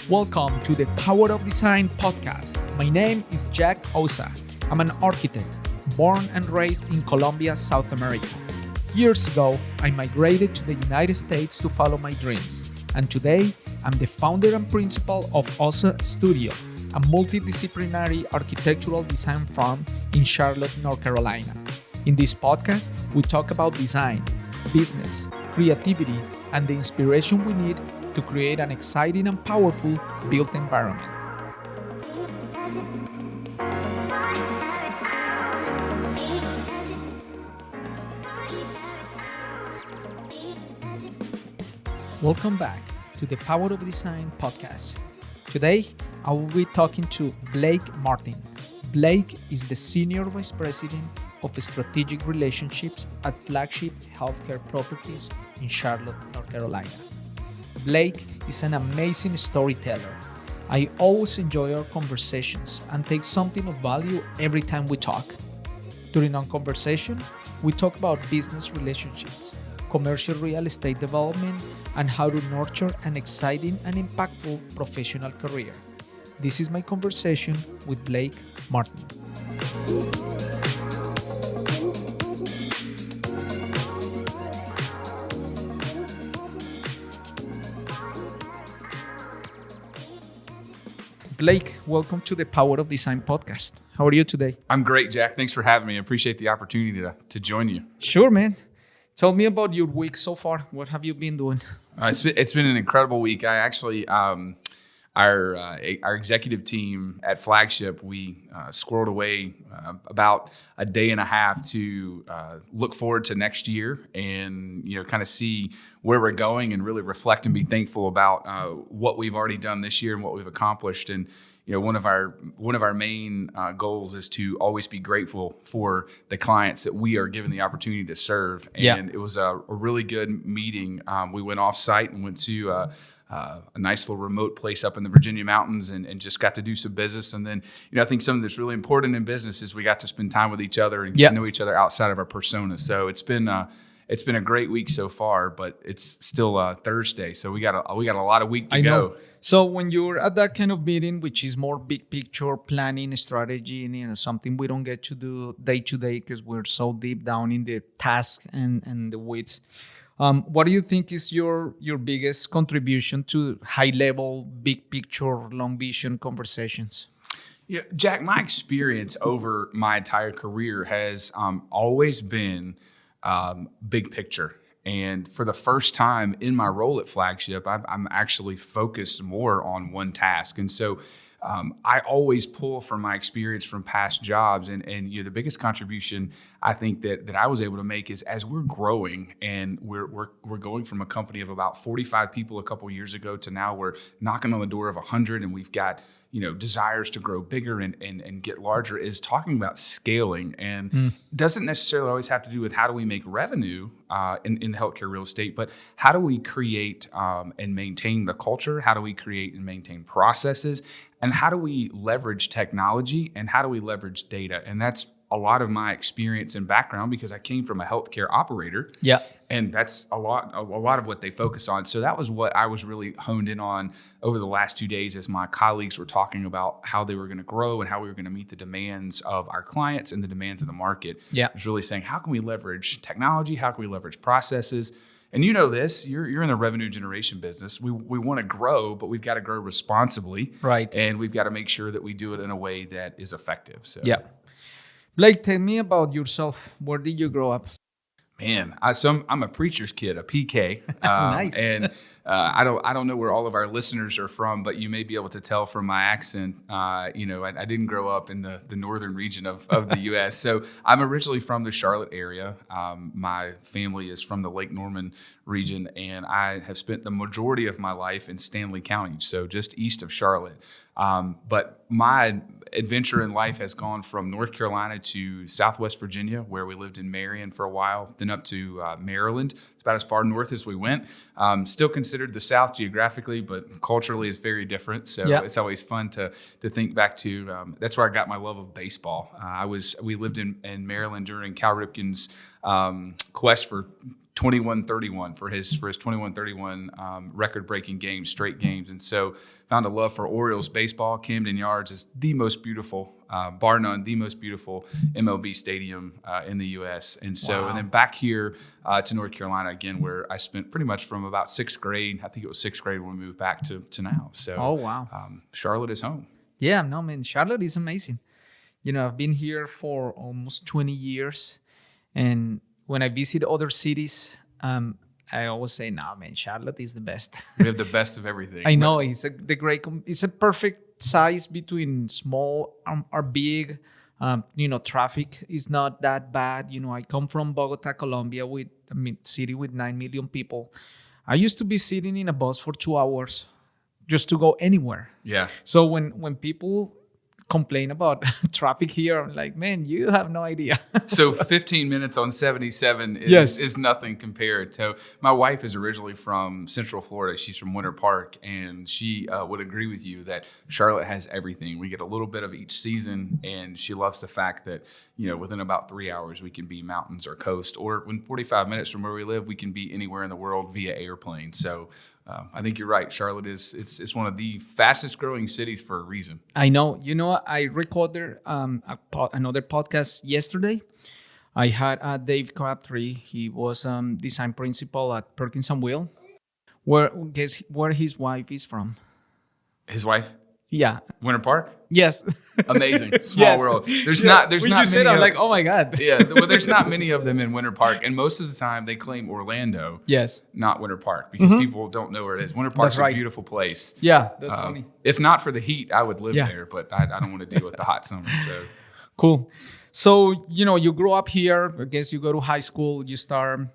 Welcome to the Power of Design podcast. My name is Jack Osa. I'm an architect, born and raised in Colombia, South America. Years ago, I migrated to the United States to follow my dreams. And today, I'm the founder and principal of Osa Studio, a multidisciplinary architectural design firm in Charlotte, North Carolina. In this podcast, we talk about design, business, creativity, and the inspiration we need to create an exciting and powerful built environment. Welcome back to the Power of Design podcast. Today, I will be talking to Blake Martin. Blake is the Senior Vice President of Strategic Relationships at Flagship Healthcare Properties in Charlotte, North Carolina. Blake is an amazing storyteller. I always enjoy our conversations and take something of value every time we talk. During our conversation, we talk about business relationships, commercial real estate development, and how to nurture an exciting and impactful professional career. This is my conversation with Blake Martin. Blake, welcome to the Power of Design podcast. How are you today? I'm great, Jack. Thanks for having me. I appreciate the opportunity to join you. Sure, man. Tell me about your week so far. What have you been doing? It's been an incredible week. I actually, our executive team at Flagship, we squirreled away about a day and a half to look forward to next year and kind of see where we're going and really reflect and be thankful about what we've already done this year and what we've accomplished. And one of our main goals is to always be grateful for the clients that we are given the opportunity to serve. And It was a really good meeting. We went off site and went to a nice little remote place up in the Virginia mountains and just got to do some business. And then, I think something that's really important in business is we got to spend time with each other and get to know each other outside of our persona. So it's been a great week so far, but it's still Thursday, so we got a lot of week to go. So when you're at that kind of meeting, which is more big picture planning, strategy, and something we don't get to do day to day because we're so deep down in the task and the weeds. What do you think is your biggest contribution to high level, big picture, long vision conversations? Yeah, Jack, my experience over my entire career has always been big picture. And for the first time in my role at Flagship, I'm actually focused more on one task. And so I always pull from my experience from past jobs. And the biggest contribution I think that I was able to make is as we're growing and we're going from a company of about 45 people a couple years ago to now we're knocking on the door of 100 and we've got desires to grow bigger and get larger, is talking about scaling and doesn't necessarily always have to do with how do we make revenue in healthcare real estate, but how do we create and maintain the culture? How do we create and maintain processes? And how do we leverage technology and how do we leverage data? And that's a lot of my experience and background because I came from a healthcare operator. Yeah. And that's a lot of what they focus on. So that was what I was really honed in on over the last 2 days as my colleagues were talking about how they were going to grow and how we were going to meet the demands of our clients and the demands of the market. Yeah. I was really saying, how can we leverage technology? How can we leverage processes? And you know this, you're in the revenue generation business. We want to grow, but we've got to grow responsibly. Right. And we've got to make sure that we do it in a way that is effective. So. Yeah. Blake, tell me about yourself. Where did you grow up? Man, I'm a preacher's kid, a PK. Nice. And I don't know where all of our listeners are from, but you may be able to tell from my accent. I didn't grow up in the northern region of the U.S. So I'm originally from the Charlotte area. My family is from the Lake Norman region, and I have spent the majority of my life in Stanley County, so just east of Charlotte. But my adventure in life has gone from North Carolina to Southwest Virginia, where we lived in Marion for a while, then up to Maryland. It's about as far north as we went. Still considered the South geographically, but culturally is very different. So It's always fun to think back to. That's where I got my love of baseball. We lived in Maryland during Cal Ripken's quest for 21-31 for his 21-31 record-breaking games, straight games. And so found a love for Orioles baseball. Camden Yards is the most beautiful, bar none, the most beautiful MLB stadium in the U.S. And so, Wow. and then back here to North Carolina again, where I spent pretty much from about sixth grade. I think it was sixth grade when we moved back to now. So, Oh, wow. Charlotte is home. Yeah, no, man, Charlotte is amazing. I've been here for almost 20 years. And when I visit other cities, I always say, no, man, Charlotte is the best. We have the best of everything. I know it's a perfect size between small or big. Traffic is not that bad. I come from Bogota, Colombia, city with 9 million people. I used to be sitting in a bus for 2 hours just to go anywhere. Yeah. So when people complain about traffic here, I'm like, man, you have no idea. So 15 minutes on 77 is nothing compared to. My wife is originally from Central Florida. She's from Winter Park, and she would agree with you that Charlotte has everything. We get a little bit of each season, and she loves the fact that, within about 3 hours, we can be mountains or coast, or when 45 minutes from where we live, we can be anywhere in the world via airplane. So I think you're right. Charlotte it's one of the fastest growing cities for a reason. I know. I recorded another podcast yesterday. I had Dave Crabtree. He was design principal at Perkins & Will. Guess where his wife is from? His wife? Yeah. Winter Park? Yes. Amazing. Small world. There's not when many. You said, I'm like, oh my God. Yeah. Well, there's not many of them in Winter Park. And most of the time they claim Orlando. Yes. Not Winter Park, because people don't know where it is. Winter Park's a beautiful place. Yeah. That's funny. If not for the heat, I would live there, but I don't want to deal with the hot summer. So. Cool. So, you grow up here. I guess you go to high school, you start,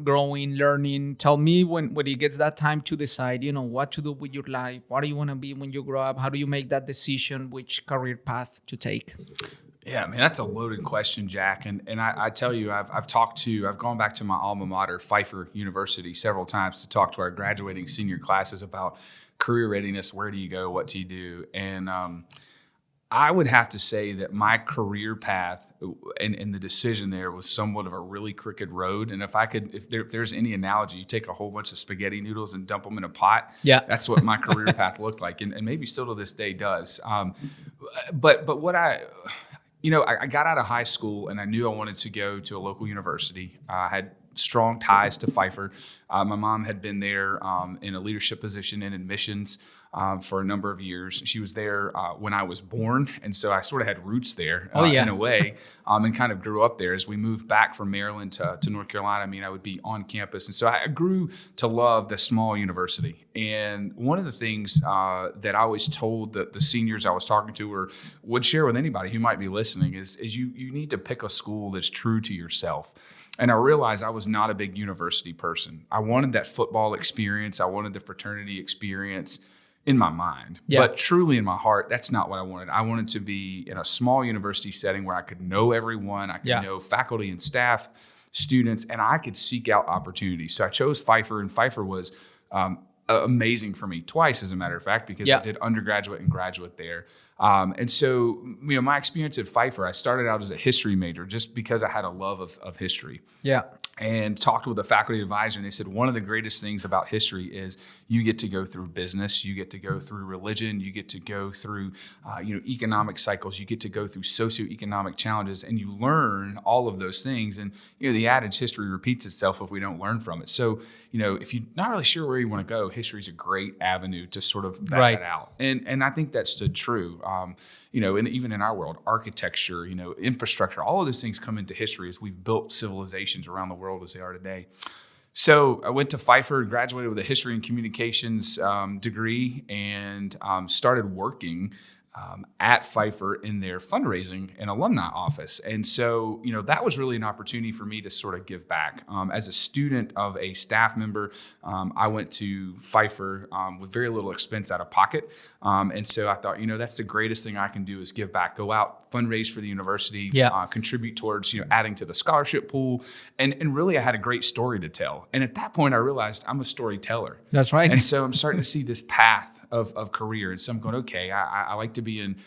growing, learning. Tell me when it gets that time to decide, what to do with your life. What do you want to be when you grow up? How do you make that decision, which career path to take? Yeah, man, that's a loaded question, Jack. And I tell you, I've gone back to my alma mater, Pfeiffer University, several times to talk to our graduating senior classes about career readiness. Where do you go? What do you do? And I would have to say that my career path and the decision there was somewhat of a really crooked road. And if there's any analogy, you take a whole bunch of spaghetti noodles and dump them in a pot. Yeah, that's what my career path looked like, and maybe still to this day does. But what I got out of high school and I knew I wanted to go to a local university. I had strong ties to Pfeiffer. My mom had been there in a leadership position in admissions for a number of years. She was there when I was born, and so I sort of had roots there in a way, and kind of grew up there. As we moved back from Maryland to North Carolina, I would be on campus, and so I grew to love the small university. And one of the things that I always told the seniors I was talking to, or would share with anybody who might be listening, is you need to pick a school that's true to yourself. And I realized I was not a big university person. I wanted that football experience. I wanted the fraternity experience in my mind. Yeah. But truly in my heart, that's not what I wanted. I wanted to be in a small university setting where I could know everyone. I could know faculty and staff, students, and I could seek out opportunities. So I chose Pfeiffer, and Pfeiffer was amazing for me twice, as a matter of fact, because I did undergraduate and graduate there. And so, my experience at Pfeiffer, I started out as a history major just because I had a love of history. Yeah. And talked with a faculty advisor, and they said one of the greatest things about history is you get to go through business, you get to go through religion, you get to go through economic cycles, you get to go through socioeconomic challenges, and you learn all of those things. And the adage, history repeats itself if we don't learn from it. So if you're not really sure where you want to go, history is a great avenue to sort of back that out. And I think that stood true. And even in our world, architecture, infrastructure, all of those things come into history as we've built civilizations around the world as they are today. So I went to Pfeiffer, graduated with a history and communications degree, and started working at Pfeiffer in their fundraising and alumni office. And so, that was really an opportunity for me to sort of give back. As a student of a staff member, I went to Pfeiffer with very little expense out of pocket. And so I thought, that's the greatest thing I can do is give back, go out, fundraise for the university, contribute towards, adding to the scholarship pool. And really, I had a great story to tell. And at that point, I realized I'm a storyteller. That's right. And so I'm starting to see this path of career. And so I'm going, okay, I like to be in,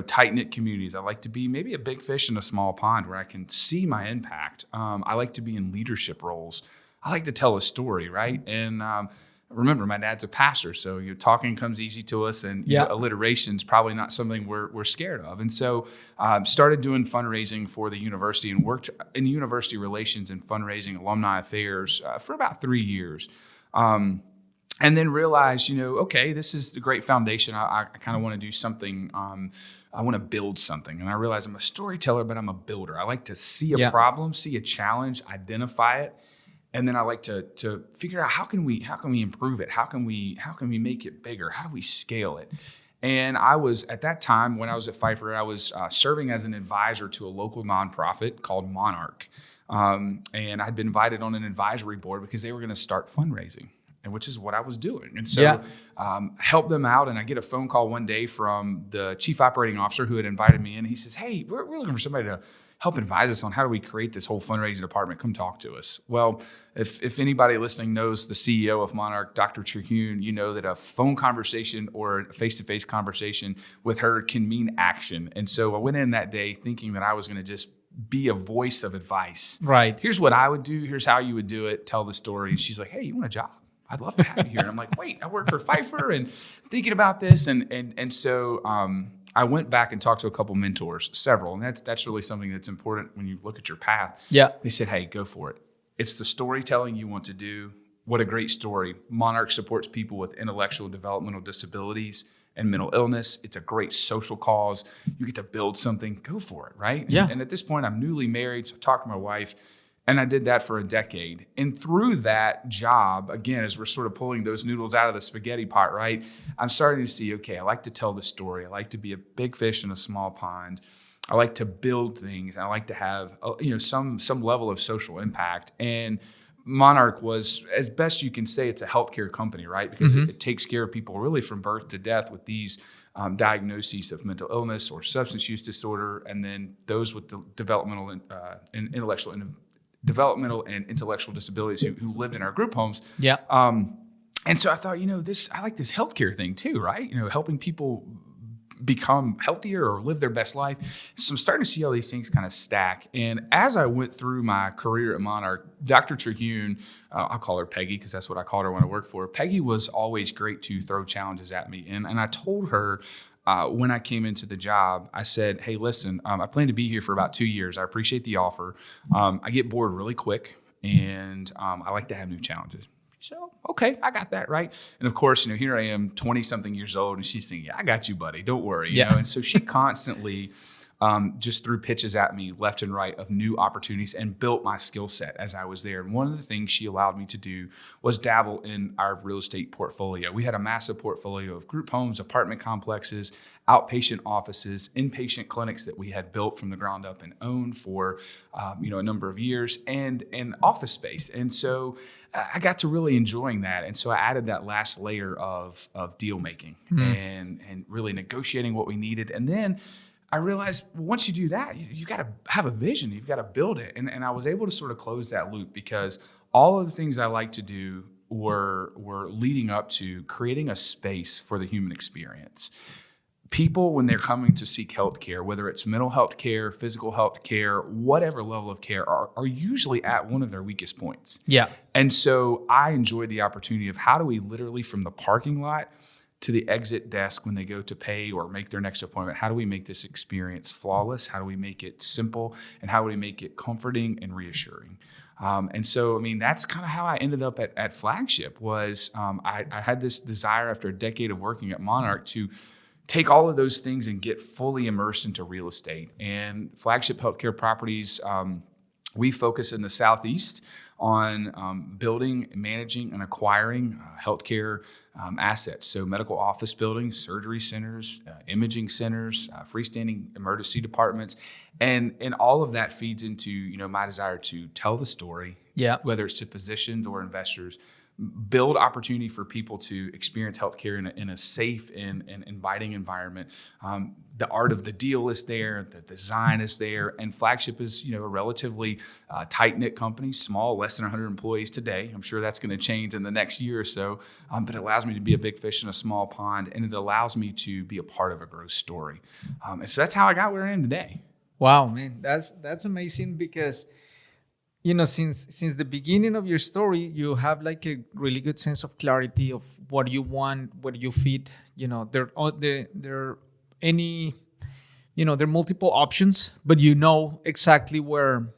tight knit communities. I like to be maybe a big fish in a small pond where I can see my impact. I like to be in leadership roles. I like to tell a story, right? And remember, my dad's a pastor, so talking comes easy to us, and alliteration is probably not something we're scared of. And so started doing fundraising for the university and worked in university relations and fundraising, alumni affairs for about 3 years. And then realized, okay, this is the great foundation. I kind of want to do something. I want to build something. And I realized I'm a storyteller, but I'm a builder. I like to see a problem, see a challenge, identify it. And then I like to figure out how can we improve it? How can we make it bigger? How do we scale it? And I was, at that time when I was at Pfeiffer, I was serving as an advisor to a local nonprofit called Monarch. And I'd been invited on an advisory board because they were going to start fundraising, and which is what I was doing. And so help them out. And I get a phone call one day from the chief operating officer who had invited me in. He says, hey, we're looking for somebody to help advise us on how do we create this whole fundraising department. Come talk to us. Well, if anybody listening knows the CEO of Monarch, Dr. Terhune, you know that a phone conversation or a face-to-face conversation with her can mean action. And so I went in that day thinking that I was going to just be a voice of advice. Right. Here's what I would do. Here's how you would do it. Tell the story. And she's like, hey, you want a job? I'd love to have you here. And I'm like, wait, I work for Pfeiffer and thinking about this. And so I went back and talked to a couple mentors, several. And that's really something that's important when you look at your path. Yeah. They said, hey, go for it. It's the storytelling you want to do. What a great story. Monarch supports people with intellectual developmental disabilities and mental illness. It's a great social cause. You get to build something. Go for it, right? Yeah. And at this point, I'm newly married, so I talked to my wife. And I did that for a decade. And through that job, again, as we're sort of pulling those noodles out of the spaghetti pot, right, I'm starting to see, okay, I like to tell the story. I like to be a big fish in a small pond. I like to build things. I like to have, some level of social impact. And Monarch was, as best you can say, it's a healthcare company, right? Because it takes care of people really from birth to death with these diagnoses of mental illness or substance use disorder, and then those with the developmental and intellectual disabilities who lived in our group homes. Yeah. And so I thought, I like this healthcare thing too, right? Helping people become healthier or live their best life. So I'm starting to see all these things kind of stack. And as I went through my career at Monarch, Dr. Terhune, I'll call her Peggy because that's what I called her when I worked for her. Peggy was always great to throw challenges at me. And I told her, when I came into the job, I said, hey, listen, I plan to be here for about 2 years. I appreciate the offer. I get bored really quick, and I like to have new challenges. So, okay, I got that, right? And of course, here I am, 20-something years old, and she's thinking, yeah, I got you, buddy. Don't worry. You know? And so she constantly just threw pitches at me left and right of new opportunities and built my skill set as I was there. And one of the things she allowed me to do was dabble in our real estate portfolio. We had a massive portfolio of group homes, apartment complexes, outpatient offices, inpatient clinics that we had built from the ground up and owned for a number of years, and office space. And so I got to really enjoying that. And so I added that last layer of deal making and really negotiating what we needed. And then I realized once you do that, you got to have a vision. You've got to build it. And I was able to sort of close that loop because all of the things I like to do were leading up to creating a space for the human experience. People, when they're coming to seek health care, whether it's mental health care, physical health care, whatever level of care, are usually at one of their weakest points. Yeah. And so I enjoyed the opportunity of how do we literally from the parking lot to the exit desk when they go to pay or make their next appointment, how do we make this experience flawless? How do we make it simple? And how do we make it comforting and reassuring? And so, that's kind of how I ended up at Flagship was I had this desire after a decade of working at Monarch to take all of those things and get fully immersed into real estate. And Flagship Healthcare Properties, we focus in the Southeast on building, managing, and acquiring healthcare assets. So medical office buildings, surgery centers, imaging centers, freestanding emergency departments. And all of that feeds into, my desire to tell the story, whether it's to physicians or investors, build opportunity for people to experience healthcare in a safe and inviting environment. The art of the deal is there, the design is there, and Flagship is, a relatively tight-knit company, small, less than 100 employees today. I'm sure that's going to change in the next year or so, but it allows me to be a big fish in a small pond, and it allows me to be a part of a growth story. And so that's how I got where I am today. Wow, man, that's amazing because since the beginning of your story, you have like a really good sense of clarity of what you want, what you fit. There are any, there are multiple options, but exactly where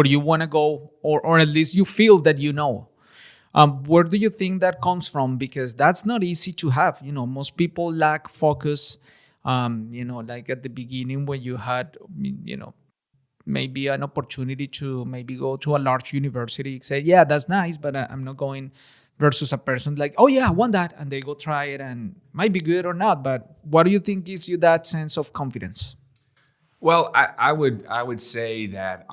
you want to go, or at least you feel that Where do you think that comes from? Because that's not easy to have. Most people lack focus. Like at the beginning when you had, maybe an opportunity to maybe go to a large university, say, yeah, that's nice, but I'm not going, versus a person like, oh yeah, I want that. And they go try it and might be good or not. But what do you think gives you that sense of confidence? Well, I would say that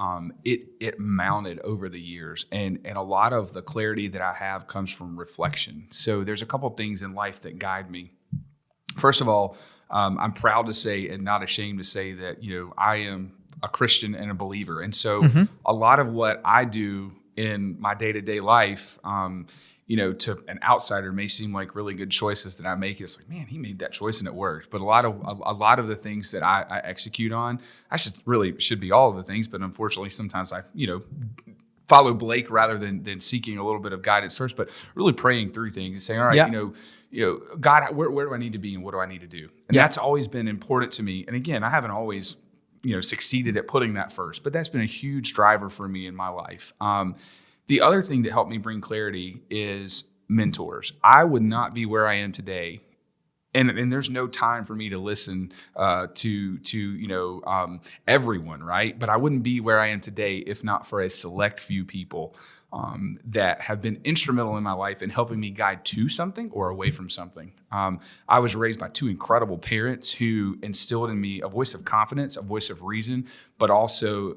it mounted over the years, and a lot of the clarity that I have comes from reflection. So there's a couple things in life that guide me. First of all, I'm proud to say and not ashamed to say that I am a Christian and a believer, and so a lot of what I do in my day-to-day life, to an outsider may seem like really good choices that I make. It's like, man, he made that choice and it worked. But a lot of the things that I execute on, I should be all of the things, but unfortunately sometimes I follow Blake rather than seeking a little bit of guidance first, but really praying through things and saying, all right, God, where do I need to be and what do I need to do? And that's always been important to me. And again, I haven't always succeeded at putting that first, but that's been a huge driver for me in my life. The other thing that helped me bring clarity is mentors. I would not be where I am today, and there's no time for me to listen to everyone, right? But I wouldn't be where I am today if not for a select few people that have been instrumental in my life in helping me guide to something or away from something. I was raised by two incredible parents who instilled in me a voice of confidence, a voice of reason, but also,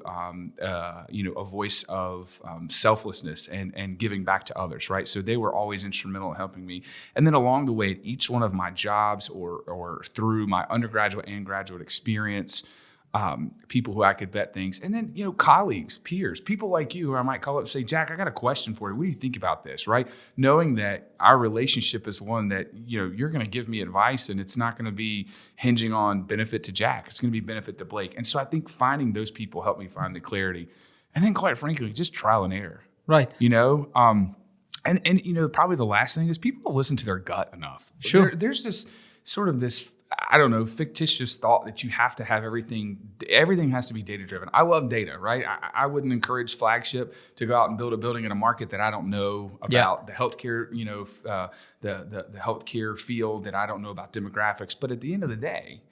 a voice of selflessness and giving back to others, right? So they were always instrumental in helping me. And then along the way, at each one of my jobs or through my undergraduate and graduate experience, people who I could vet things, and then colleagues, peers, people like you who I might call up and say, Jack, I got a question for you. What do you think about this? Right? Knowing that our relationship is one that you're going to give me advice, and it's not going to be hinging on benefit to Jack. It's going to be benefit to Blake. And so I think finding those people helped me find the clarity, and then quite frankly, just trial and error. Right. And probably the last thing is people don't listen to their gut enough. Sure. There's this sort of this, I don't know, fictitious thought that you have to have everything has to be data driven. I love data, right? I wouldn't encourage Flagship to go out and build a building in a market that I don't know about, the healthcare, the healthcare field that I don't know about demographics. But at the end of the day,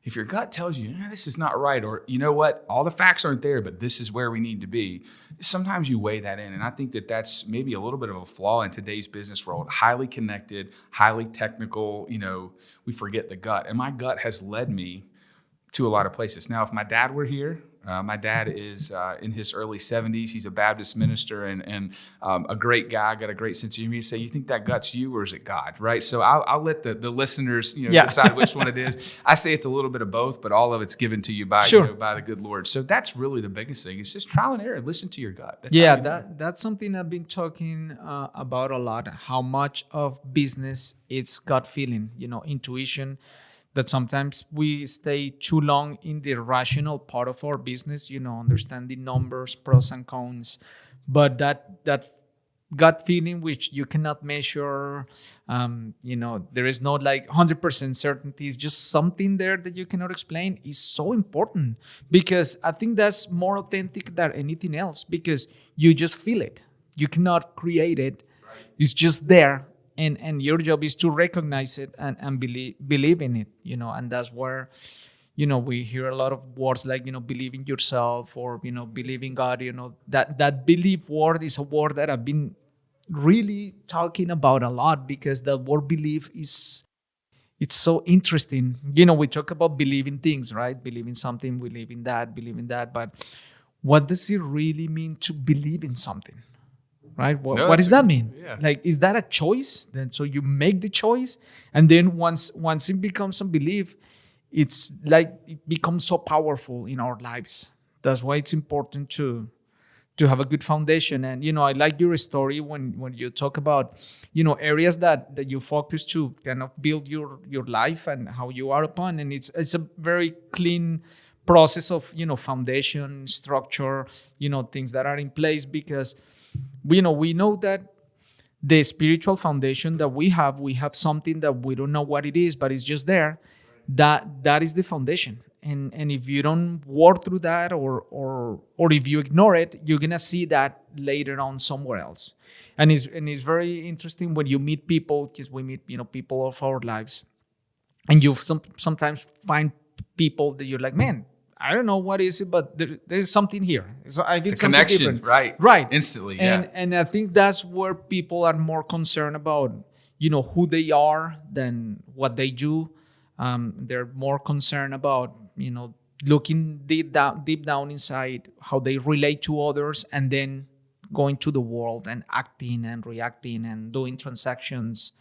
if your gut tells you this is not right, or you know what, all the facts aren't there, but this is where we need to be, sometimes you weigh that in. And I think that that's maybe a little bit of a flaw in today's business world. Highly connected, highly technical, we forget the gut. And my gut has led me to a lot of places. Now, if my dad were here, my dad is in his early 70s. He's a Baptist minister and a great guy, got a great sense of humor. You say, you think that gut's you or is it God, right? So I'll let the listeners decide which one it is. I say it's a little bit of both, but all of it's given to you by, by the good Lord. So that's really the biggest thing. It's just trial and error. Listen to your gut. That's something I've been talking about a lot, how much of business it's gut feeling, intuition, that sometimes we stay too long in the rational part of our business, understanding numbers, pros and cons. But that gut feeling, which you cannot measure, there is no 100% certainty. It's just something there that you cannot explain, is so important, because I think that's more authentic than anything else, because you just feel it. You cannot create it. Right. It's just there. And your job is to recognize it and believe in it, and that's where, we hear a lot of words like, believe in yourself or, believe in God, that belief word is a word that I've been really talking about a lot, because the word believe it's so interesting. We talk about believing things, right? Believing something, believe in that, but what does it really mean to believe in something? right? No, What does that mean? Yeah. Like, is that a choice? Then so you make the choice, and then once it becomes a belief, it's like it becomes so powerful in our lives. That's why it's important to have a good foundation. And I like your story when you talk about areas that you focus to kind of build your life and how you are upon. And it's a very clean process of foundation, structure, things that are in place, because we know that the spiritual foundation that we have something that we don't know what it is, but it's just there. That is the foundation. And if you don't work through that, or if you ignore it, you're gonna see that later on somewhere else. And it's very interesting when you meet people, because we meet people of our lives, and you sometimes find people that you're like, man, I don't know what is it, but there's something here. I did It's a something connection, different. right? Instantly, yeah. And I think that's where people are more concerned about, who they are than what they do. They're more concerned about, looking deep down inside how they relate to others, and then going to the world and acting and reacting and doing transactions,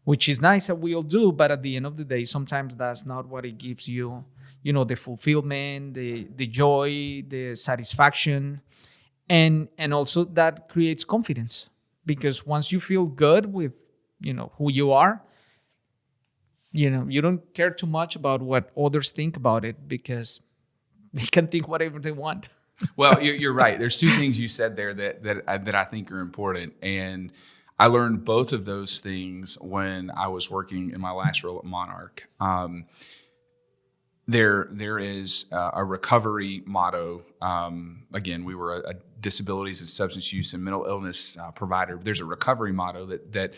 which is nice that we all do. But at the end of the day, sometimes that's not what it gives you, the fulfillment, the joy, the satisfaction. And also that creates confidence, because once you feel good with, who you are, you don't care too much about what others think about it, because they can think whatever they want. Well, you're right. There's two things you said there that I think are important, and I learned both of those things when I was working in my last role at Monarch. There is a recovery motto. Again, we were a disabilities and substance use and mental illness provider. There's a recovery motto that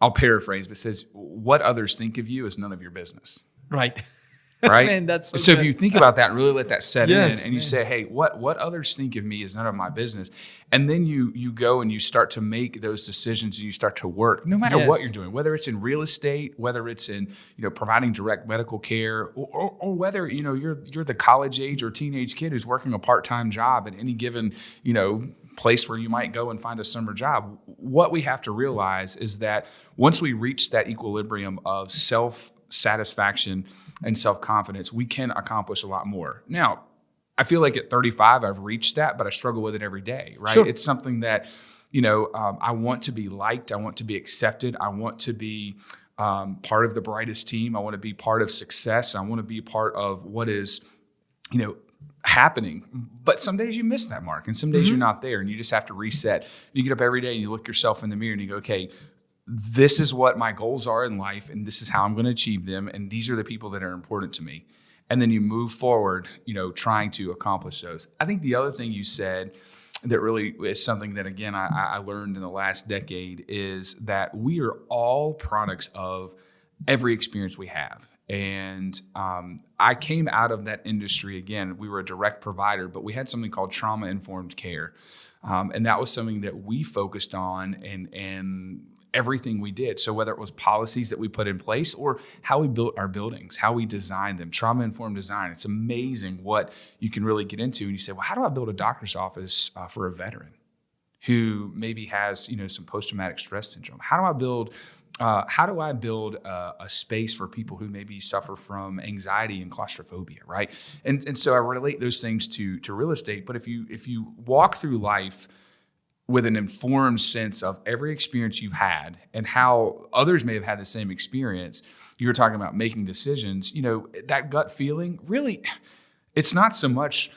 I'll paraphrase, but says, "What others think of you is none of your business." Right. Right. Man, that's so good. if you think about that and really let that set Yes, in, and you say, "Hey, what others think of me is none of my business," and then you go and you start to make those decisions, and you start to work, no matter what you're doing, whether it's in real estate, whether it's in providing direct medical care, or whether you're the college age or teenage kid who's working a part-time job at any given place where you might go and find a summer job. What we have to realize is that once we reach that equilibrium of self-satisfaction and self-confidence, we can accomplish a lot more. Now, I feel like at 35, I've reached that, but I struggle with it every day, right? Sure. It's something that, I want to be liked. I want to be accepted. I want to be part of the brightest team. I want to be part of success. I want to be part of what is, happening. But some days you miss that mark, and some days you're not there, and you just have to reset. You get up every day and you look yourself in the mirror and you go, okay, this is what my goals are in life, and this is how I'm going to achieve them, and these are the people that are important to me. And then you move forward, trying to accomplish those. I think the other thing you said that really is something that, again, I learned in the last decade, is that we are all products of every experience we have. And I came out of that industry, again, we were a direct provider, but we had something called trauma-informed care. And that was something that we focused on and everything we did. So whether it was policies that we put in place or how we built our buildings, how we designed them, trauma-informed design, it's amazing what you can really get into. And you say, well, how do I build a doctor's office for a veteran who maybe has, some post-traumatic stress syndrome? How do I build a space for people who maybe suffer from anxiety and claustrophobia, right? And so I relate those things to real estate. But if you walk through life with an informed sense of every experience you've had and how others may have had the same experience, you were talking about making decisions, that gut feeling, really, it's not so much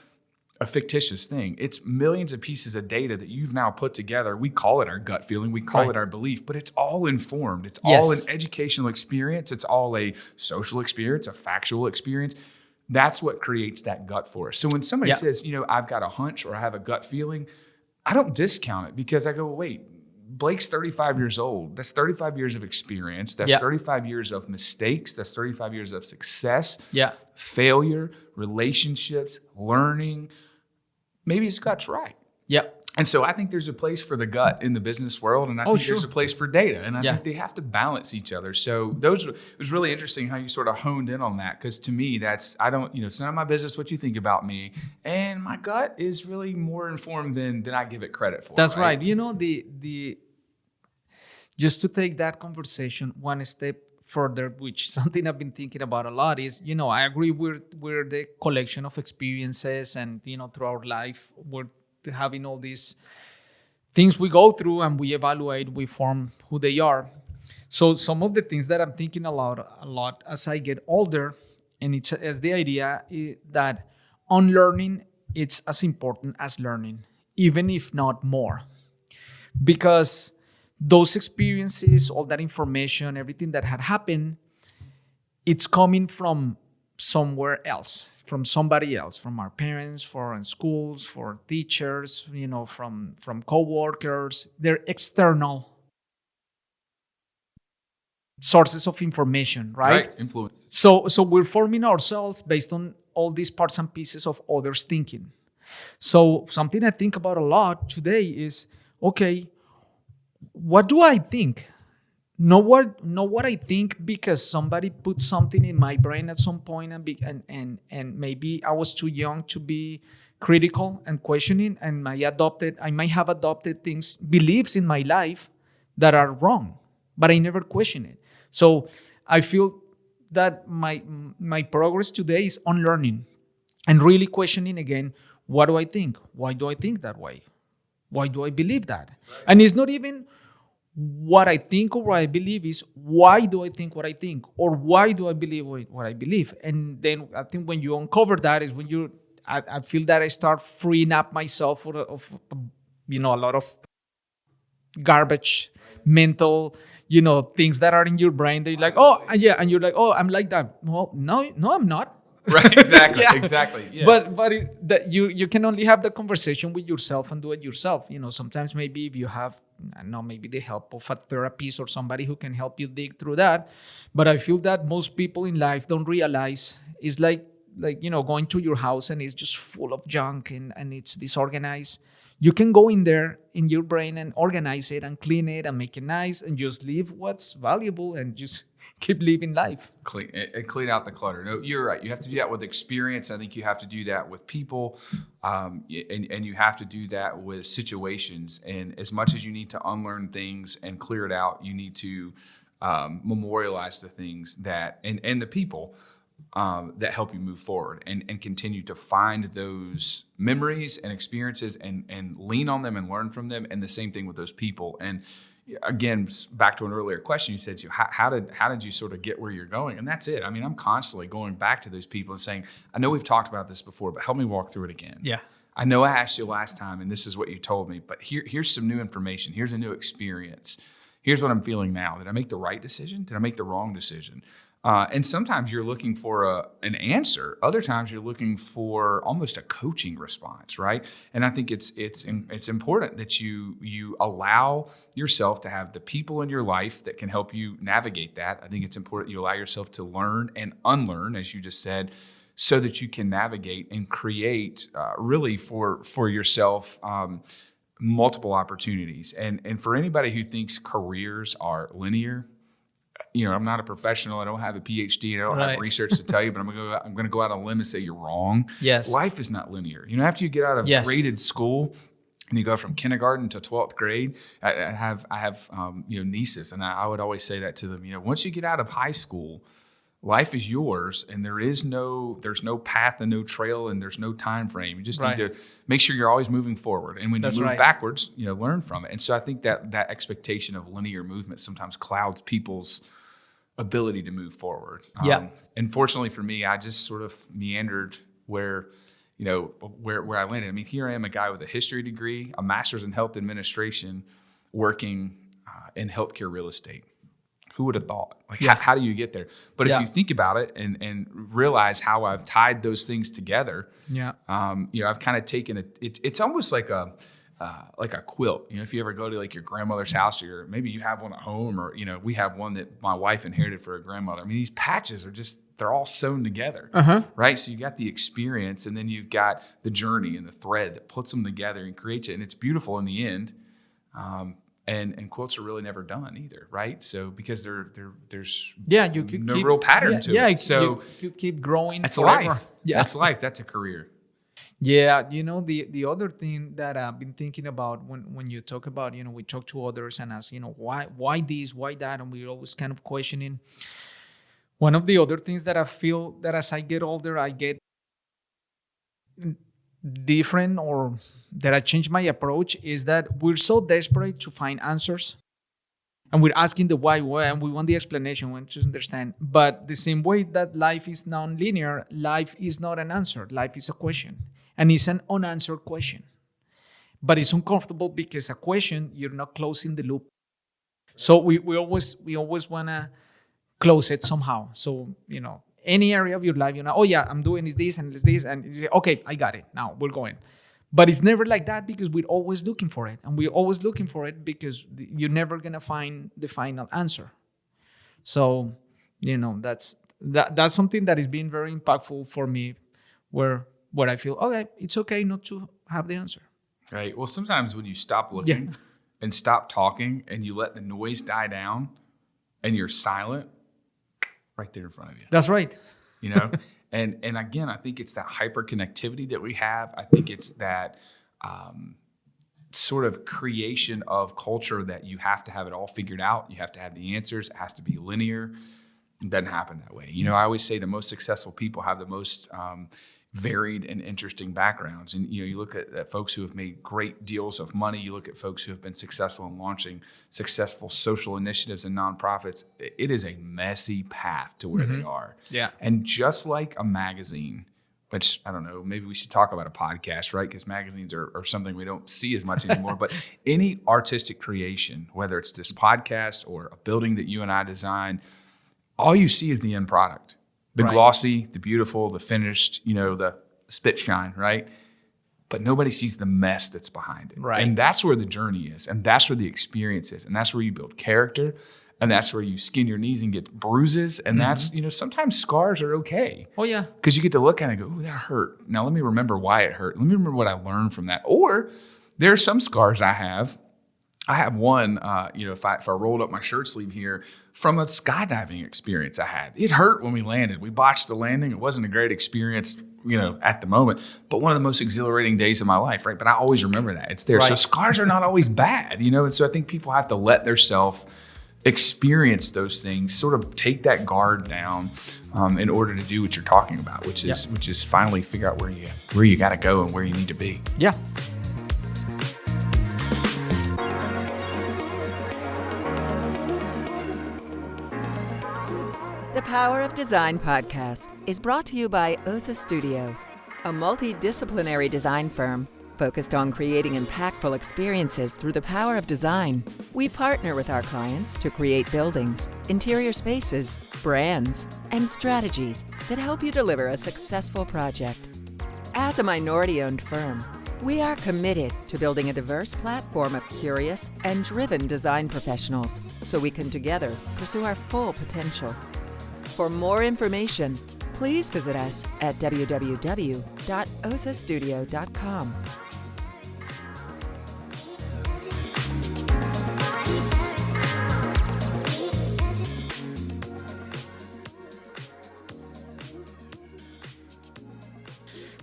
a fictitious thing. It's millions of pieces of data that you've now put together. We call it our gut feeling. We call it our belief, but it's all informed. It's all an educational experience. It's all a social experience, a factual experience. That's what creates that gut for us. So when somebody says, I've got a hunch or I have a gut feeling, I don't discount it, because I go, wait, Blake's 35 years old. That's 35 years of experience. That's 35 years of mistakes. That's 35 years of success, failure, relationships, learning. Maybe his gut's right. Yep. And so I think there's a place for the gut in the business world, and I think there's a place for data, and I think they have to balance each other. So it was really interesting how you sort of honed in on that, because to me, it's none of my business what you think about me, and my gut is really more informed than I give it credit for. That's right. The just to take that conversation one step further, which is something I've been thinking about a lot, is, I agree we're the collection of experiences, and, through our life, we're having all these things we go through and we evaluate, we form who they are. So some of the things that I'm thinking a lot as I get older, and it's as the idea that unlearning, it's as important as learning, even if not more, because those experiences, all that information, everything that had happened, it's coming from somewhere else, from somebody else, from our parents, from schools, for teachers, from coworkers. They're external sources of information, right? Influence. So we're forming ourselves based on all these parts and pieces of others' thinking. So something I think about a lot today is, okay, what do I think? Not what I think because somebody put something in my brain at some point, and maybe I was too young to be critical and questioning, and I might have adopted beliefs in my life that are wrong, but I never question it. So I feel that my progress today is unlearning and really questioning again, what do I think? Why do I think that way? Why do I believe that? Right. And it's not even what I think or what I believe, is why do I think what I think, or why do I believe what I believe? And then I think when you uncover that is when I feel that I start freeing up myself of a lot of garbage, mental, things that are in your brain that you're like, oh yeah, and you're like, oh, I'm like that. Well, no, I'm not. Right, exactly, exactly. Yeah. But that you can only have the conversation with yourself and do it yourself. Sometimes maybe if you have, I don't know, maybe the help of a therapist or somebody who can help you dig through that. But I feel that most people in life don't realize it's like going to your house and it's just full of junk and it's disorganized. You can go in there in your brain and organize it and clean it and make it nice and just leave what's valuable and just keep living life. Clean out the clutter. No, you're right. You have to do that with experience. I think you have to do that with people, and you have to do that with situations. And as much as you need to unlearn things and clear it out, you need to memorialize the things and the people that help you move forward and continue to find those memories and experiences and lean on them and learn from them. And the same thing with those people. And again, back to an earlier question, you said, how did you sort of get where you're going? And that's it. I mean, I'm constantly going back to those people and saying, I know we've talked about this before, but help me walk through it again. Yeah. I know I asked you last time, and this is what you told me, but here's some new information. Here's a new experience. Here's what I'm feeling now. Did I make the right decision? Did I make the wrong decision? And sometimes you're looking for an answer. Other times you're looking for almost a coaching response, right? And I think it's important that you allow yourself to have the people in your life that can help you navigate that. I think it's important you allow yourself to learn and unlearn, as you just said, so that you can navigate and create really for yourself multiple opportunities. And for anybody who thinks careers are linear, I'm not a professional. I don't have a PhD. I don't have research to tell you, but I'm going to go out on a limb and say you're wrong. Yes. Life is not linear. After you get out of graded school and you go from kindergarten to 12th grade, I have nieces, and I would always say that to them. Once you get out of high school, life is yours, and there's no path and no trail, and there's no time frame. You just need to make sure you're always moving forward. And when you move backwards, learn from it. And so I think that expectation of linear movement sometimes clouds people's ability to move forward. And fortunately for me, I just sort of meandered where I landed. I mean, here I am, a guy with a history degree, a master's in health administration, working in healthcare real estate. Who would have thought? How do you get there? But if you think about it and realize how I've tied those things together, I've kind of taken it. It's almost like like a quilt. If you ever go to like your grandmother's house, or maybe you have one at home, or we have one that my wife inherited for her grandmother. I mean, these patches are they're all sewn together, right? So you got the experience, and then you've got the journey and the thread that puts them together and creates it, and it's beautiful in the end. And quilts are really never done either, right? So because there's you could no keep, real pattern to it. So you keep growing. That's forever. life. Yeah, that's life. That's a career. Yeah, the other thing that I've been thinking about when you talk about, we talk to others and ask, why this, why that, and we're always kind of questioning. One of the other things that I feel that as I get older, I get different, or that I change my approach, is that we're so desperate to find answers. And we're asking the why, and we want the explanation, we want to understand. But the same way that life is non-linear, life is not an answer. Life is a question. And it's an unanswered question. But it's uncomfortable because a question, you're not closing the loop. So we always want to close it somehow. So, any area of your life, oh yeah, I'm doing this and this, and you say, okay, I got it. Now we're going. But it's never like that, because we're always looking for it. And we're always looking for it because you're never going to find the final answer. So, that's something that has been very impactful for me, where I feel, okay, it's okay not to have the answer. Right. Well, sometimes when you stop looking and stop talking and you let the noise die down and you're silent, right there in front of you. That's right. And again, I think it's that hyperconnectivity that we have. I think it's that sort of creation of culture that you have to have it all figured out. You have to have the answers. It has to be linear. It doesn't happen that way. I always say the most successful people have the most varied and interesting backgrounds. And, you look at folks who have made great deals of money. You look at folks who have been successful in launching successful social initiatives and nonprofits. It is a messy path to where they are. Yeah. And just like a magazine, which I don't know, maybe we should talk about a podcast, right? Because magazines are something we don't see as much anymore. But any artistic creation, whether it's this podcast or a building that you and I design, all you see is the end product. The glossy, the beautiful, the finished, the spit shine, right? But nobody sees the mess that's behind it. Right. And that's where the journey is. And that's where the experience is. And that's where you build character. And that's where you skin your knees and get bruises. And that's, sometimes scars are okay. Oh, yeah. Because you get to look at it and go, ooh, that hurt. Now let me remember why it hurt. Let me remember what I learned from that. Or there are some scars I have. I have one, if I rolled up my shirt sleeve here, from a skydiving experience I had. It hurt when we landed. We botched the landing. It wasn't a great experience, at the moment, but one of the most exhilarating days of my life, right? But I always remember that. It's there. Right. So scars are not always bad, and so I think people have to let themselves experience those things, sort of take that guard down in order to do what you're talking about, which is finally figure out where you got to go and where you need to be. Yeah. The Power of Design podcast is brought to you by OSA Studio, a multidisciplinary design firm focused on creating impactful experiences through the power of design. We partner with our clients to create buildings, interior spaces, brands, and strategies that help you deliver a successful project. As a minority-owned firm, we are committed to building a diverse platform of curious and driven design professionals so we can together pursue our full potential. For more information, please visit us at www.osastudio.com.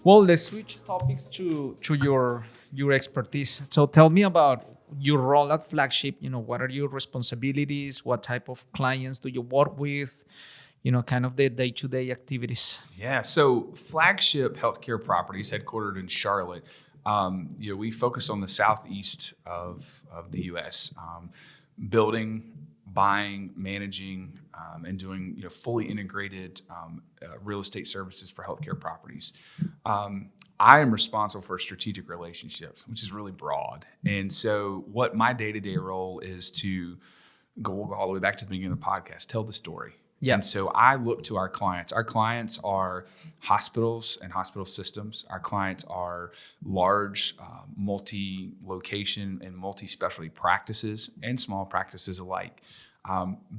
Well, let's switch topics to your expertise. So tell me about your role at Flagship. What are your responsibilities? What type of clients do you work with? Kind of the day-to-day activities. Yeah, so Flagship Healthcare Properties, headquartered in Charlotte, we focus on the southeast of the U.S., building, buying, managing, and doing fully integrated real estate services for healthcare properties. I am responsible for strategic relationships, which is really broad. And so what my day-to-day role is to go all the way back to the beginning of the podcast, tell the story. Yeah. And so I look to our clients. Our clients are hospitals and hospital systems. Our clients are large multi-location and multi-specialty practices and small practices alike.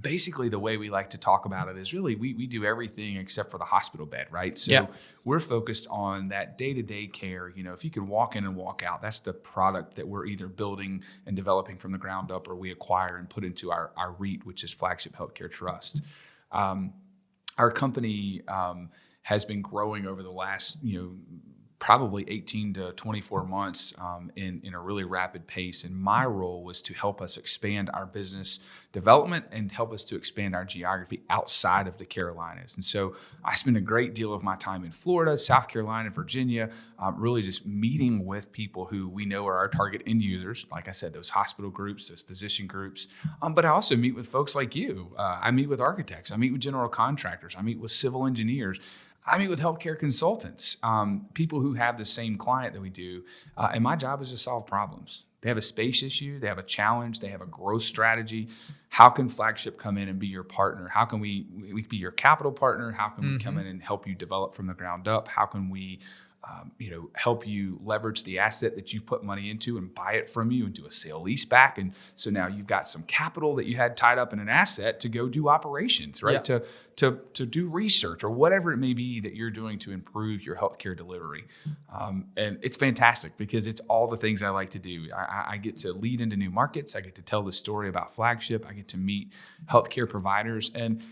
Basically, the way we like to talk about it is really we do everything except for the hospital bed, right? So we're focused on that day-to-day care. You know, if you can walk in and walk out, that's the product that we're either building and developing from the ground up, or we acquire and put into our REIT, which is Flagship Healthcare Trust. Our company has been growing over the last, probably 18 to 24 months in a really rapid pace. And my role was to help us expand our business development and help us to expand our geography outside of the Carolinas. And so I spend a great deal of my time in Florida, South Carolina, Virginia, really just meeting with people who we know are our target end users. Like I said, those hospital groups, those physician groups. But I also meet with folks like you. I meet with architects. I meet with general contractors. I meet with civil engineers. I meet with healthcare consultants, people who have the same client that we do. And my job is to solve problems. They have a space issue. They have a challenge. They have a growth strategy. How can Flagship come in and be your partner? How can we be your capital partner? How can we come in and help you develop from the ground up? How can we help you leverage the asset that you've put money into and buy it from you and do a sale lease back? And so now you've got some capital that you had tied up in an asset to go do operations, right? Yeah. To do research or whatever it may be that you're doing to improve your healthcare delivery. And it's fantastic because it's all the things I like to do. I get to lead into new markets. I get to tell the story about Flagship. I get to meet healthcare providers. And,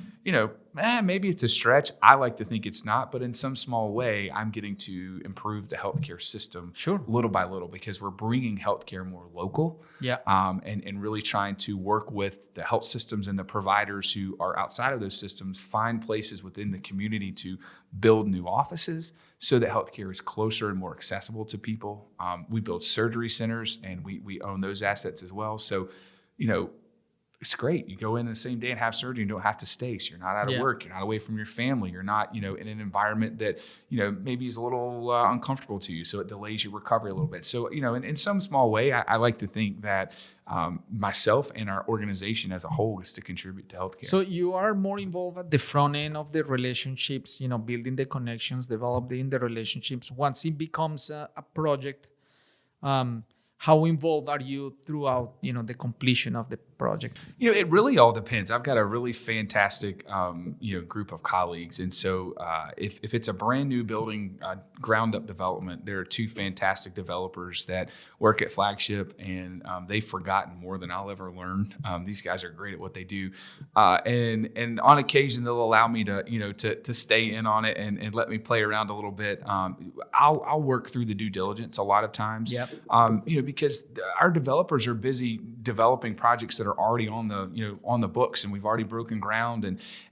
maybe it's a stretch. I like to think it's not, but in some small way, I'm getting to improve the healthcare system little by little because we're bringing healthcare more local. Yeah. And really trying to work with the health systems and the providers who are outside of those systems, find places within the community to build new offices so that healthcare is closer and more accessible to people. We build surgery centers and we own those assets as well. So, it's great. You go in the same day and have surgery. You don't have to stay. So you're not out of work. You're not away from your family. You're not, in an environment that, maybe is a little uncomfortable to you. So it delays your recovery a little bit. So, in some small way, I like to think that myself and our organization as a whole is to contribute to healthcare. So you are more involved at the front end of the relationships, building the connections, developing the relationships. Once it becomes a project, how involved are you throughout, the completion of the project? It really all depends. I've got a really fantastic, group of colleagues. And so if it's a brand new building, ground up development, there are two fantastic developers that work at Flagship, and they've forgotten more than I'll ever learn. These guys are great at what they do. And on occasion, they'll allow me to stay in on it and let me play around a little bit. I'll work through the due diligence a lot of times. Yep. Because our developers are busy developing projects that are already on the books, and we've already broken ground,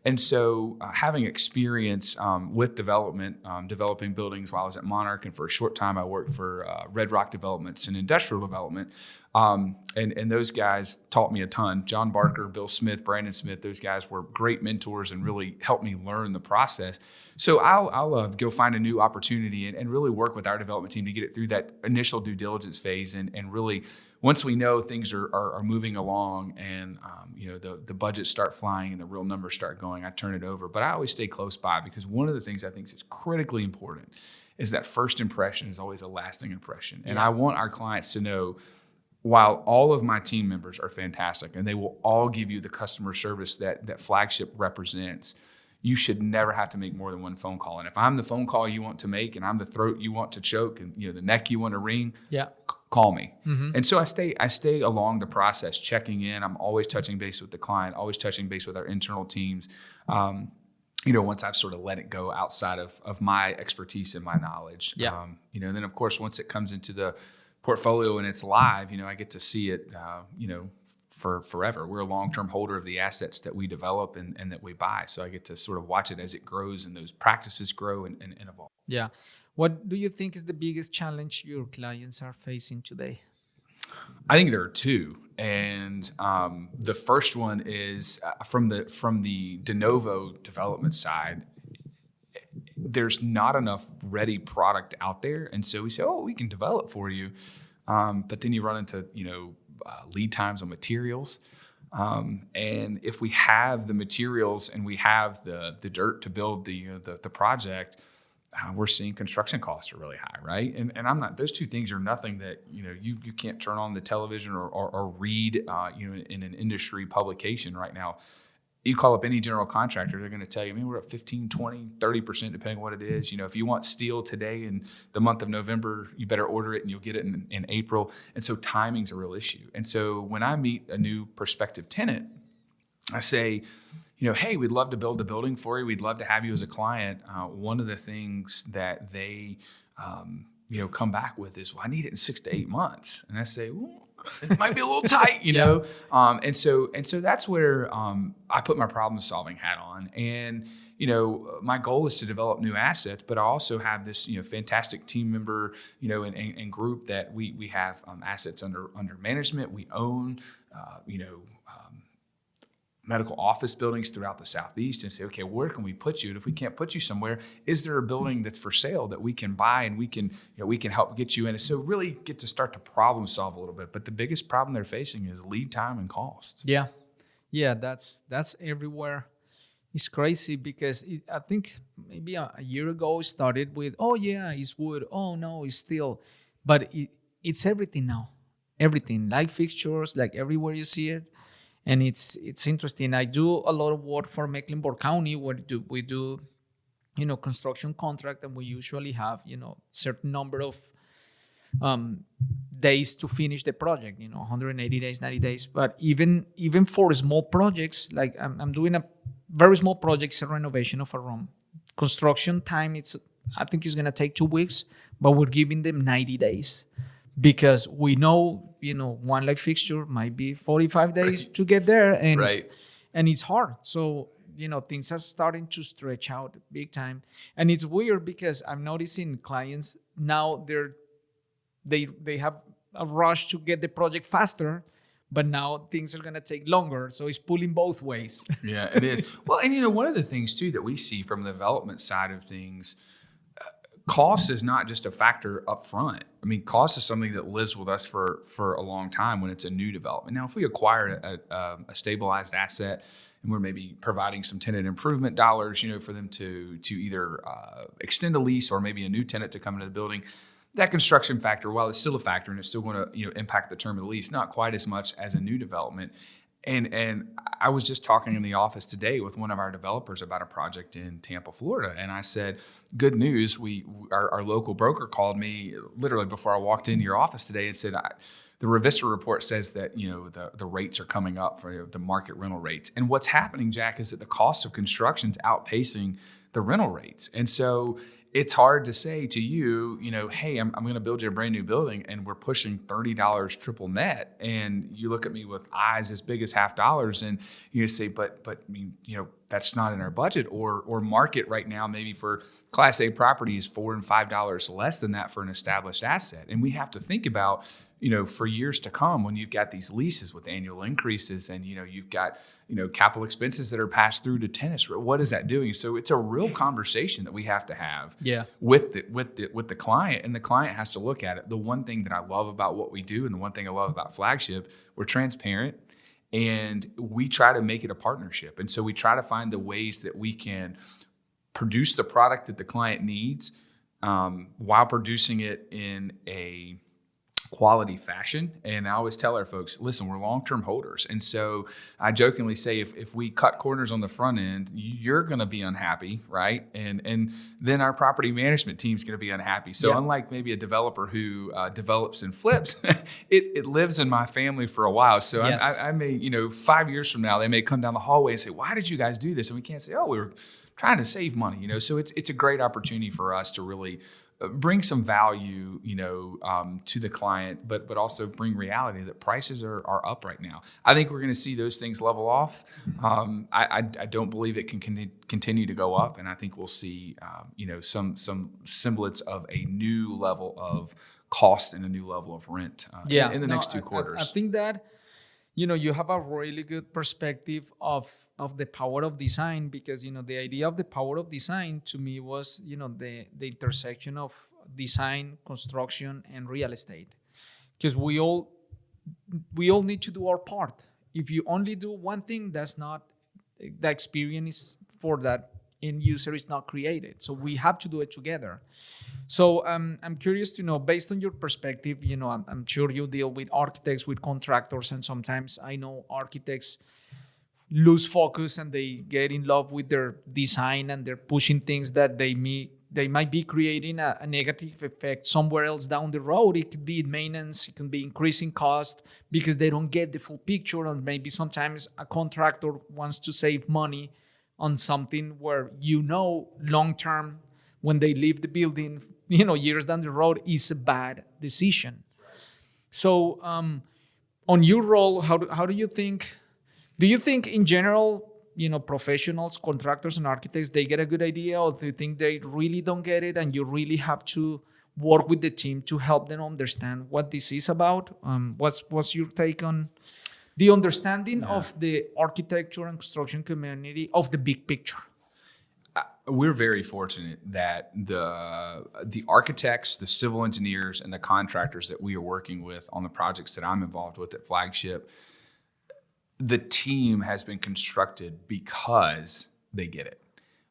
and so having experience with development, developing buildings while I was at Monarch, and for a short time I worked for Red Rock Developments and industrial development, and those guys taught me a ton. John Barker, Bill Smith, Brandon Smith, those guys were great mentors and really helped me learn the process. So I'll go find a new opportunity and really work with our development team to get it through that initial due diligence phase, and really once we know things are moving along and the budgets start flying and the real numbers start going, I turn it over. But I always stay close by because one of the things I think is critically important is that first impression is always a lasting impression. And I want our clients to know, while all of my team members are fantastic and they will all give you the customer service that Flagship represents, you should never have to make more than one phone call. And if I'm the phone call you want to make and I'm the throat you want to choke and the neck you want to wring, call me. Mm-hmm. And so I stay along the process, checking in. I'm always touching base with the client, always touching base with our internal teams. Once I've sort of let it go outside of my expertise and my knowledge. Then of course, once it comes into the portfolio and it's live, I get to see it, for forever. We're a long-term holder of the assets that we develop and that we buy. So I get to sort of watch it as it grows and those practices grow and evolve. Yeah. What do you think is the biggest challenge your clients are facing today? I think there are two. And the first one is from the de novo development side, there's not enough ready product out there. And so we say, we can develop for you. But then you run into, lead times on materials. And if we have the materials and we have the dirt to build the project, we're seeing construction costs are really high, right? And I'm not; those two things are nothing that you can't turn on the television or read in an industry publication right now. You call up any general contractor, they're going to tell you, we're up 15, 20, 30%, depending on what it is. If you want steel today in the month of November, you better order it and you'll get it in April. And so timing's a real issue. And so when I meet a new prospective tenant, I say, hey, we'd love to build the building for you. We'd love to have you as a client. One of the things that they, come back with is, well, I need it in 6 to 8 months. And I say, well, it might be a little tight, know? And so that's where I put my problem solving hat on. And, my goal is to develop new assets, but I also have this, fantastic team member, and group that we have assets under management. We own, medical office buildings throughout the Southeast, and say, okay, where can we put you? And if we can't put you somewhere, is there a building that's for sale that we can buy and we can help get you in? And so really get to start to problem solve a little bit. But the biggest problem they're facing is lead time and cost. Yeah, that's everywhere. It's crazy because I think maybe a year ago it started with, oh yeah, it's wood. Oh no, it's steel. But it's everything now. Everything, like fixtures, like everywhere you see it. And it's interesting. I do a lot of work for Mecklenburg County where we do construction contract, and we usually have, certain number of days to finish the project, 180 days, 90 days. But even for small projects, like I'm doing a very small project, it's a renovation of a room. Construction time, I think it's going to take 2 weeks, but we're giving them 90 days. Because we know, one light fixture might be 45 days to get there, and and it's hard. So, things are starting to stretch out big time, and it's weird because I'm noticing clients now they have a rush to get the project faster, but now things are gonna take longer. So it's pulling both ways. Yeah, it is. Well, and one of the things too that we see from the development side of things. Cost is not just a factor up front. Cost is something that lives with us for a long time when it's a new development. Now, if we acquire a stabilized asset and we're maybe providing some tenant improvement dollars, for them to either extend a lease or maybe a new tenant to come into the building, that construction factor, while it's still a factor and it's still going to impact the term of the lease, not quite as much as a new development. And I was just talking in the office today with one of our developers about a project in Tampa, Florida. And I said, good news, our local broker called me literally before I walked into your office today and said, the Revista report says that, the rates are coming up for the market rental rates. And what's happening, Jack, is that the cost of construction is outpacing the rental rates. And so it's hard to say to you, hey, I'm going to build you a brand new building and we're pushing $30 triple net. And you look at me with eyes as big as $half and you say, but that's not in our budget, or market right now, maybe for Class A property is $4 and $5 less than that for an established asset. And we have to think about, for years to come when you've got these leases with annual increases and, you've got, capital expenses that are passed through to tenants. What is that doing? So it's a real conversation that we have to have with the client, and the client has to look at it. The one thing that I love about what we do and the one thing I love about Flagship, we're transparent. And we try to make it a partnership. And so we try to find the ways that we can produce the product that the client needs while producing it in a quality fashion. And I always tell our folks, listen, we're long-term holders. And so I jokingly say, if we cut corners on the front end, you're going to be unhappy, right? And then our property management team is going to be unhappy. So unlike maybe a developer who develops and flips, it lives in my family for a while. So I may, 5 years from now, they may come down the hallway and say, why did you guys do this? And we can't say, oh, we were trying to save money, So it's a great opportunity for us to really bring some value, to the client, but also bring reality that prices are up right now. I think we're going to see those things level off. I don't believe it can continue to go up, and I think we'll see, some semblance of a new level of cost and a new level of rent in the next 2 quarters. I think that you have a really good perspective of the power of design, because the idea of the power of design to me was the intersection of design, construction, and real estate, because we all need to do our part If you only do one thing, that's not the experience for that end user is not created. So we have to do it together. So I'm curious to know, based on your perspective, I'm sure you deal with architects, with contractors, and sometimes I know architects lose focus and they get in love with their design and they're pushing things that they might be creating a negative effect somewhere else down the road. It could be maintenance, it can be increasing cost because they don't get the full picture, or maybe sometimes a contractor wants to save money on something where long term when they leave the building, years down the road is a bad decision. So on your role, how do you think? Do you think in general, professionals, contractors and architects, they get a good idea, or do you think they really don't get it and you really have to work with the team to help them understand what this is about? What's your take on the understanding of the architecture and construction community of the big picture? We're very fortunate that the architects, the civil engineers, and the contractors that we are working with on the projects that I'm involved with at Flagship, the team has been constructed because they get it,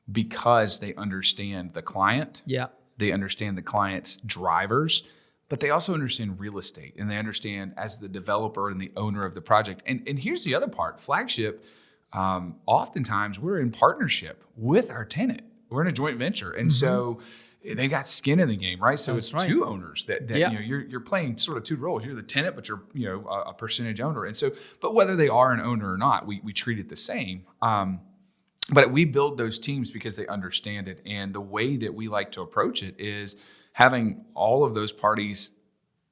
because they understand the client. Yeah. They understand the client's drivers, but they also understand real estate, and they understand as the developer and the owner of the project. And here's the other part. Flagship, oftentimes we're in partnership with our tenant. We're in a joint venture. And so they got skin in the game, right? So it's two owners that you're playing sort of two roles. You're the tenant, but you're a percentage owner. And so, but whether they are an owner or not, we treat it the same. But we build those teams because they understand it. And the way that we like to approach it is having all of those parties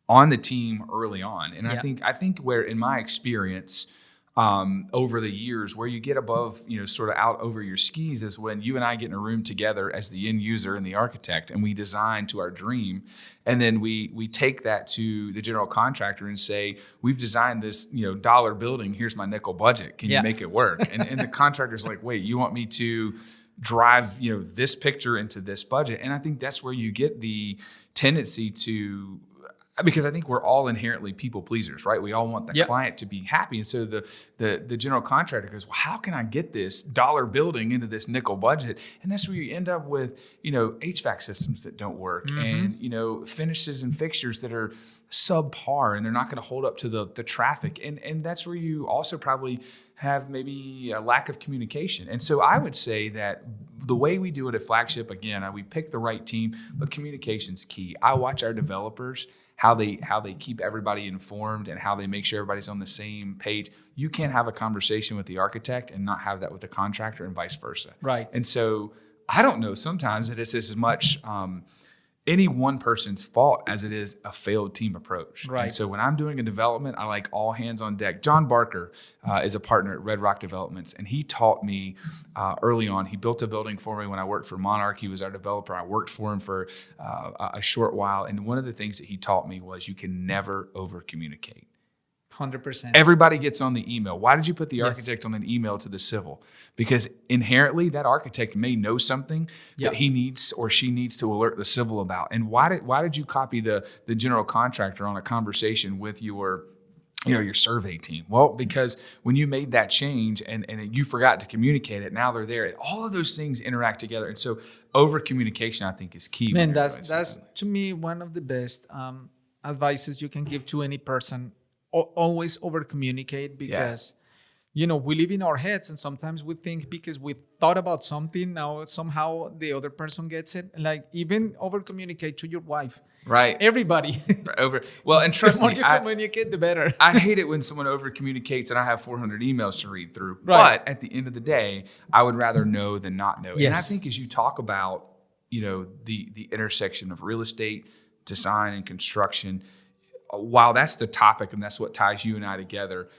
on the team early on. And I think where, in my experience, over the years, where you get above, sort of out over your skis is when you and I get in a room together as the end user and the architect, and we design to our dream. And then we take that to the general contractor and say, we've designed this, dollar building. Here's my nickel budget. Can you make it work? And the contractor's like, wait, you want me to drive, this picture into this budget? And I think that's where you get the tendency to, because I think we're all inherently people pleasers, right? We all want the client to be happy. And so the general contractor goes, well, how can I get this dollar building into this nickel budget? And that's where you end up with, HVAC systems that don't work and, finishes and fixtures that are subpar and they're not going to hold up to the traffic. And that's where you also probably have maybe a lack of communication. And so I would say that the way we do it at Flagship, again, we pick the right team, but communication's key. I watch our developers, how they keep everybody informed and how they make sure everybody's on the same page. You can't have a conversation with the architect and not have that with the contractor, and vice versa. Right. And so I don't know sometimes that it's as much any one person's fault as it is a failed team approach. Right. And so when I'm doing a development, I like all hands on deck. John Barker is a partner at Red Rock Developments, and he taught me early on. He built a building for me when I worked for Monarch. He was our developer. I worked for him for a short while. And one of the things that he taught me was you can never over communicate. 100%. Everybody gets on the email. Why did you put the architect on an email to the civil? Because inherently that architect may know something that he needs or she needs to alert the civil about. And why did you copy the general contractor on a conversation with your survey team? Well, because when you made that change and you forgot to communicate it, now they're there. And all of those things interact together. And so over communication, I think, is key. Man, that's to me one of the best advices you can give to any person. Always over communicate, because we live in our heads and sometimes we think because we thought about something, now somehow the other person gets it. Like even over communicate to your wife. Right. Everybody. And trust me, the more you communicate, the better. I hate it when someone over communicates and I have 400 emails to read through. Right. But at the end of the day, I would rather know than not know. Yes. And I think as you talk about, the intersection of real estate, design, and construction, while that's the topic and that's what ties you and I together,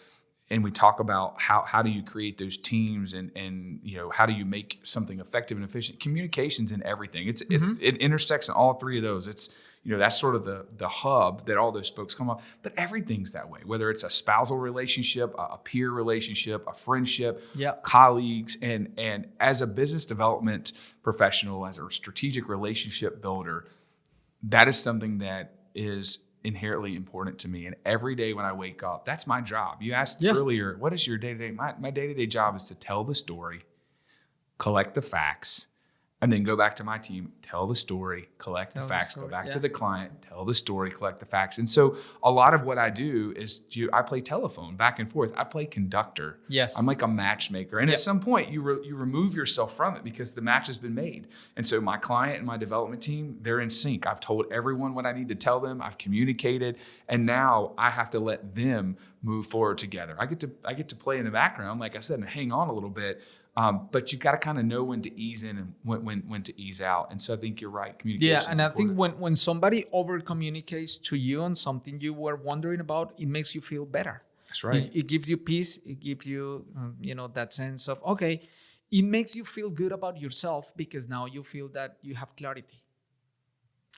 and we talk about how do you create those teams and how do you make something effective and efficient, communication's in everything. It intersects in all three of those. It's that's sort of the hub that all those folks come up, but everything's that way, whether it's a spousal relationship, a peer relationship, a friendship, colleagues, and as a business development professional, as a strategic relationship builder, that is something that is inherently important to me. And every day when I wake up, that's my job. You asked earlier, what is your day-to-day? My day-to-day job is to tell the story, collect the facts, and then go back to my team, tell the story, collect the facts, go back to the client, tell the story, collect the facts. And so a lot of what I do is I play telephone back and forth. I play conductor. Yes. I'm like a matchmaker. And at some point you remove yourself from it because the match has been made. And so my client and my development team, they're in sync. I've told everyone what I need to tell them. I've communicated. And now I have to let them move forward together. I get to play in the background, like I said, and hang on a little bit. But you got to kind of know when to ease in and when to ease out. And so I think you're right. Communication. Yeah, and I think when somebody over communicates to you on something you were wondering about, it makes you feel better. That's right. It gives you peace. It gives you, that sense of, okay, it makes you feel good about yourself because now you feel that you have clarity.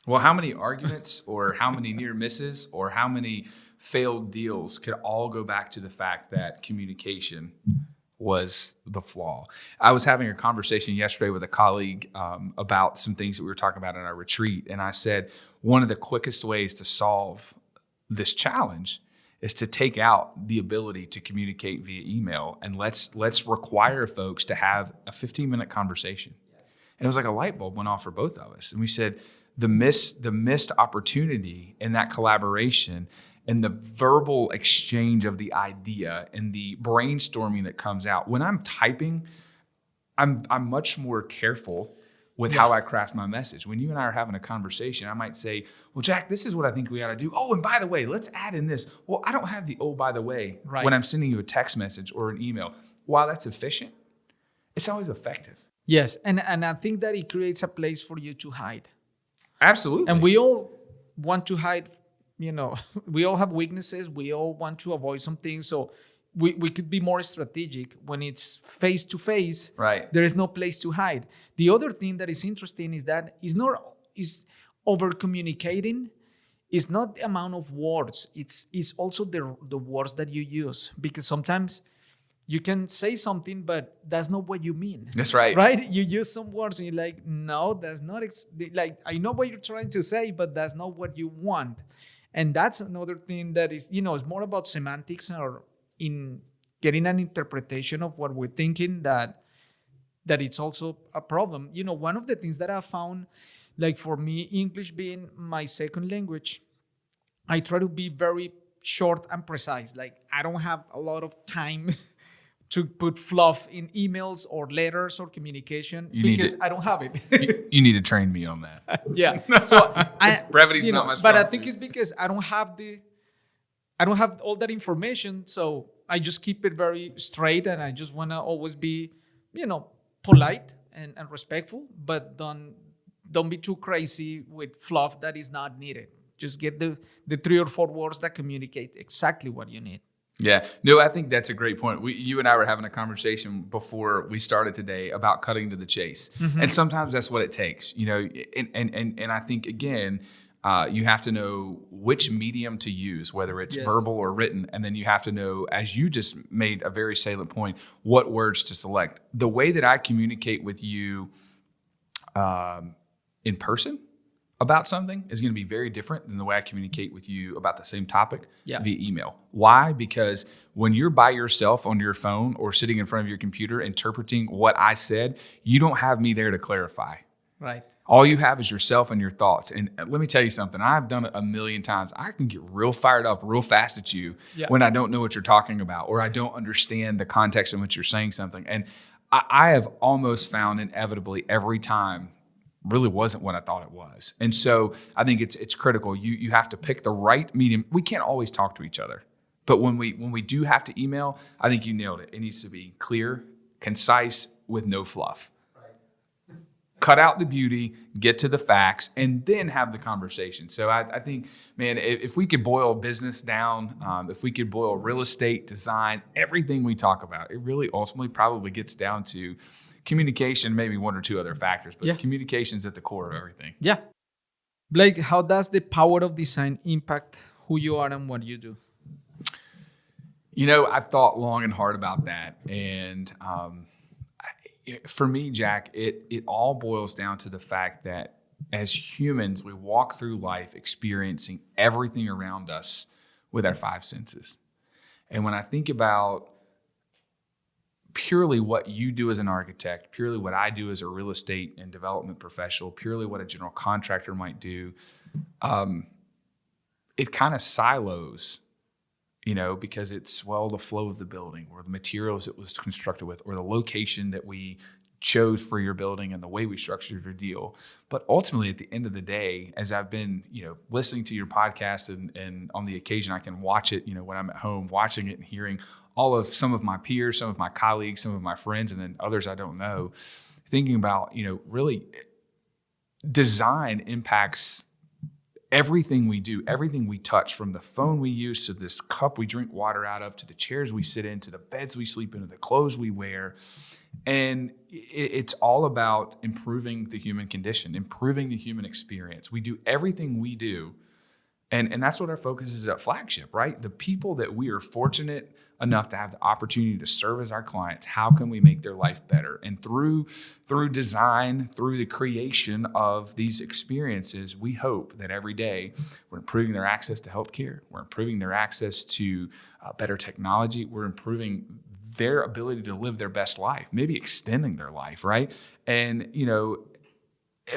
Well, how many arguments or how many near misses or how many failed deals could all go back to the fact that communication was the flaw? I was having a conversation yesterday with a colleague about some things that we were talking about in our retreat. And I said, one of the quickest ways to solve this challenge is to take out the ability to communicate via email. And let's require folks to have a 15-minute conversation. And it was like a light bulb went off for both of us. And we said, the missed opportunity in that collaboration and the verbal exchange of the idea and the brainstorming that comes out. When I'm typing, I'm much more careful with how I craft my message. When you and I are having a conversation, I might say, well, Jack, this is what I think we ought to do. Oh, and by the way, let's add in this. Well, I don't have the by the way when I'm sending you a text message or an email. While that's efficient, it's always effective. Yes, and I think that it creates a place for you to hide. Absolutely. And we all want to hide. We all have weaknesses. We all want to avoid some things. So we could be more strategic when it's face to face. Right. There is no place to hide. The other thing that is interesting is that is over communicating. It's not the amount of words. It's also the words that you use, because sometimes you can say something, but that's not what you mean. That's right. Right? You use some words and you're like, no, that's not, I know what you're trying to say, but that's not what you want. And that's another thing that is, it's more about semantics or in getting an interpretation of what we're thinking that it's also a problem. One of the things that I found, like for me, English being my second language, I try to be very short and precise. Like I don't have a lot of time to put fluff in emails or letters or communication because I don't have it. You need to train me on that. Yeah. So brevity's not my strong but I think it's because I don't have all that information. So I just keep it very straight, and I just want to always be, polite and respectful, but don't be too crazy with fluff that is not needed. Just get the 3 or 4 words that communicate exactly what you need. Yeah, no, I think that's a great point. You and I were having a conversation before we started today about cutting to the chase. Mm-hmm. And sometimes that's what it takes, and I think, again, you have to know which medium to use, whether it's verbal or written. And then you have to know, as you just made a very salient point, what words to select. The way that I communicate with you in person about something is going to be very different than the way I communicate with you about the same topic via email. Why? Because when you're by yourself on your phone or sitting in front of your computer interpreting what I said, you don't have me there to clarify. Right. All you have is yourself and your thoughts. And let me tell you something. I've done it a million times. I can get real fired up real fast at you when I don't know what you're talking about or I don't understand the context in which you're saying something. And I have almost found inevitably every time really wasn't what I thought it was. And so I think it's critical. You have to pick the right medium. We can't always talk to each other. But when we do have to email, I think you nailed it. It needs to be clear, concise, with no fluff. Cut out the beauty, get to the facts, and then have the conversation. So I think, man, if we could boil business down, if we could boil real estate, design, everything we talk about, it really ultimately probably gets down to communication, maybe 1 or 2 other factors, but communication is at the core of everything. Yeah. Blake, how does the power of design impact who you are and what you do? I've thought long and hard about that. And for me, Jack, it all boils down to the fact that as humans, we walk through life experiencing everything around us with our five senses. And when I think about purely what you do as an architect, purely what I do as a real estate and development professional, purely what a general contractor might do, it kind of silos, because it's, the flow of the building or the materials it was constructed with or the location that we chose for your building and the way we structured your deal. But ultimately, at the end of the day, as I've been, listening to your podcast and on the occasion I can watch it, when I'm at home, watching it and hearing some of my peers, some of my colleagues, some of my friends, and then others I don't know, thinking about, really design impacts everything we do, everything we touch, from the phone we use to this cup we drink water out of, to the chairs we sit in, to the beds we sleep in, to the clothes we wear. And it's all about improving the human condition, improving the human experience. We do everything we do. And that's what our focus is at Flagship, right? The people that we are fortunate enough to have the opportunity to serve as our clients, how can we make their life better? And through design, through the creation of these experiences, we hope that every day we're improving their access to healthcare, we're improving their access to better technology, we're improving their ability to live their best life, maybe extending their life, right? And,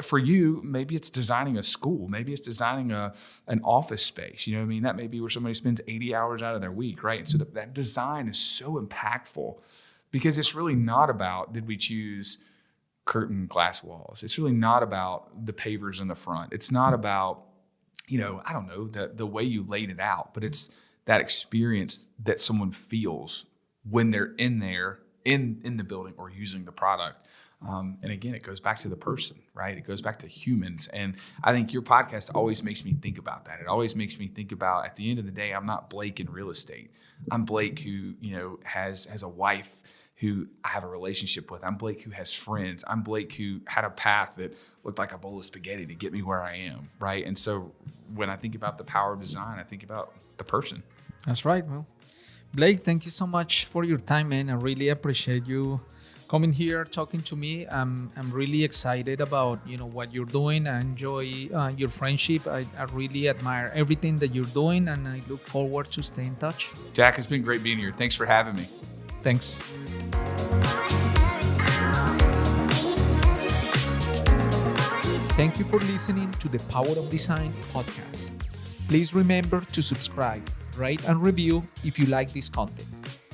for you, maybe it's designing a school, maybe it's designing an office space. That may be where somebody spends 80 hours out of their week, right? And so that design is so impactful because it's really not about, did we choose curtain glass walls? It's really not about the pavers in the front. It's not about, I don't know, the way you laid it out, but it's that experience that someone feels when they're in there, in the building or using the product. And again, it goes back to the person, right? It goes back to humans. And I think your podcast always makes me think about that. It always makes me think about, at the end of the day, I'm not Blake in real estate. I'm Blake who, has a wife who I have a relationship with. I'm Blake who has friends. I'm Blake who had a path that looked like a bowl of spaghetti to get me where I am, right? And so when I think about the power of design, I think about the person. That's right. Well, Blake, thank you so much for your time, man. I really appreciate you coming here, talking to me. I'm really excited about what you're doing. I enjoy your friendship. I really admire everything that you're doing, and I look forward to stay in touch. Jack, it's been great being here. Thanks for having me. Thanks. Thank you for listening to the Power of Design podcast. Please remember to subscribe, rate, and review if you like this content,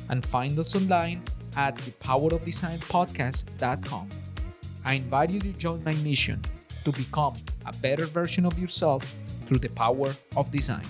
and find us online at thepowerofdesignpodcast.com. I invite you to join my mission to become a better version of yourself through the power of design.